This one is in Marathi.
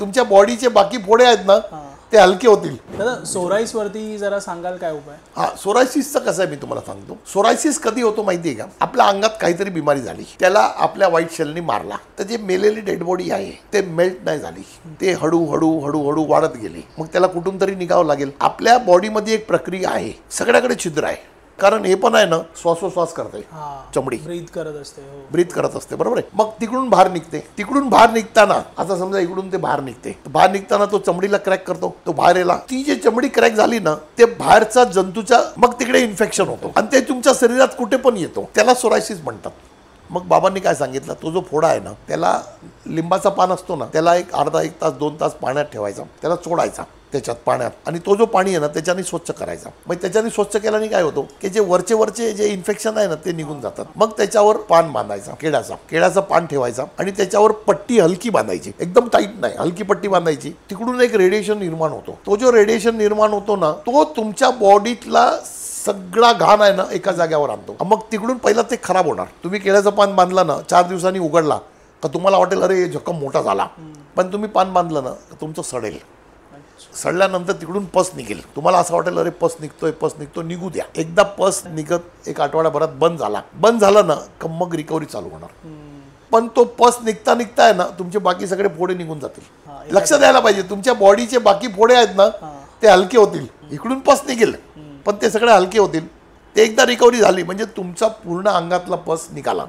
तुमच्या बॉडीचे बाकी फोडे आहेत ना ते हलके होतील. दादा सोराईस वरती जरा सांगाल काय उपाय? हा, सोरायसिसचं कसं आहे मी तुम्हाला सांगतो. सोरायसिस कधी होतो माहिती आहे का? आपल्या अंगात काहीतरी बिमारी झाली, त्याला आपल्या व्हाईट शेलनी मारला, तर जे मेलेली डेड बॉडी आहे ते मेल्ट नाही झाली, ते हळूहळू हळूहळू वाढत गेली. मग त्याला कुठून तरी निघावं लागेल. आपल्या बॉडीमध्ये एक प्रक्रिया आहे, सगळ्याकडे छिद्र आहे, कारण हे पण आहे ना श्वासोश्वास करते, चमडी ब्रीथ करत असते. ब्रीथ करत असते, बरोबर आहे. मग तिकडून बाहेर निघते. तिकडून बाहेर निघताना आता समजा इकडून ते बाहेर निघते, बाहेर निघताना तो चमडीला क्रॅक करतो, तो बाहेर येला, ती जी चमडी क्रॅक झाली ना ते बाहेरचा जंतूचा मग तिकडे इन्फेक्शन होतो आणि ते तुमच्या शरीरात कुठे पण येतो, त्याला सोरायसिस म्हणतात. मग बाबांनी काय सांगितलं, तो जो फोडा आहे ना त्याला लिंबाचा पान असतो ना त्याला एक अर्धा 1 तास 2 तास पाण्यात ठेवायचा, त्याला चोडायचा त्याच्यात पाण्यात, आणि तो जो पाणी आहे ना त्याच्याने स्वच्छ करायचा. मग त्याच्याने स्वच्छ केल्याने काय होतो की जे वरचे जे इन्फेक्शन आहे ना ते निघून जातात. मग त्याच्यावर पान बांधायचा, केळाचा पान ठेवायचा आणि त्याच्यावर पट्टी हलकी बांधायची, एकदम टाईट नाही, हलकी पट्टी बांधायची. तिकडून एक रेडिएशन निर्माण होतो. तो जो रेडिएशन निर्माण होतो ना तो तुमच्या बॉडीतला सगळा घाण आहे ना एका जाग्यावर आणतो. मग तिकडून पहिला ते खराब होणार. तुम्ही केळ्याचं पान बांधला ना 4 दिवसांनी उघडला तर तुम्हाला वाटेल अरे जखम मोठा झाला, पण तुम्ही पान बांधलं ना तर तुमचं सडेल. सडल्यानंतर तिकडून पस निघेल. तुम्हाला असं वाटेल अरे पस निघतो, निघू द्या. एकदा पस निघत 1 आठवड्याभरात बंद झाला ना का मग रिकव्हरी चालू होणार. पण तो पस निघता आहे ना तुमचे बाकी सगळे फोडे निघून जातील. लक्ष द्यायला पाहिजे, तुमच्या बॉडीचे बाकी फोडे आहेत ना ते हलके होतील. इकडून पस निघेल पण ते सगळे हलके होतील. ते एकदा रिकव्हरी झाली म्हणजे तुमचा पूर्ण अंगातला पस निघाला.